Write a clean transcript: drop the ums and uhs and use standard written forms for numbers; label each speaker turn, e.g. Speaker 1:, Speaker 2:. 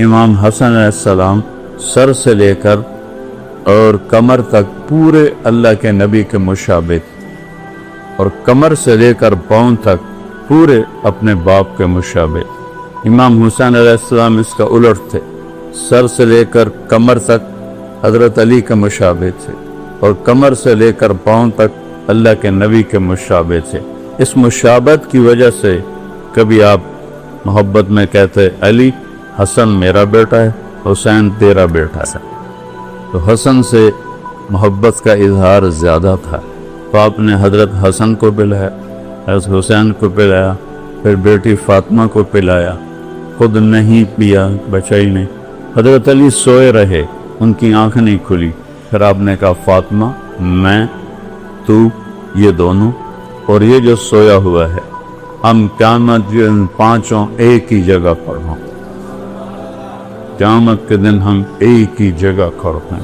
Speaker 1: امام حسن علیہ السلام سر سے لے کر اور کمر تک پورے اللہ کے نبی کے مشابہ تھے، اور کمر سے لے کر پاؤں تک پورے اپنے باپ کے مشابہ۔ امام حسین علیہ السلام اس کا الٹ تھے، سر سے لے کر کمر تک حضرت علی کے مشابہ تھے، اور کمر سے لے کر پاؤں تک اللہ کے نبی کے مشابہ تھے۔ اس مشابہت کی وجہ سے کبھی آپ محبت میں کہتے علی حسن میرا بیٹا ہے، حسین تیرا بیٹا ہے، تو حسن سے محبت کا اظہار زیادہ تھا، تو آپ نے حضرت حسن کو پلایا، حضرت حسین کو پلایا، پھر بیٹی فاطمہ کو پلایا، خود نہیں پیا، بچا ہی نہیں۔ حضرت علی سوئے رہے، ان کی آنکھ نہیں کھلی، پھر آپ نے کہا فاطمہ میں، تو، یہ دونوں اور یہ جو سویا ہوا ہے، ہم قیامت جو ان پانچوں ایک ہی جگہ پر ہوں، قیامت کے دن ہم ایک ہی جگہ کھڑے ہیں۔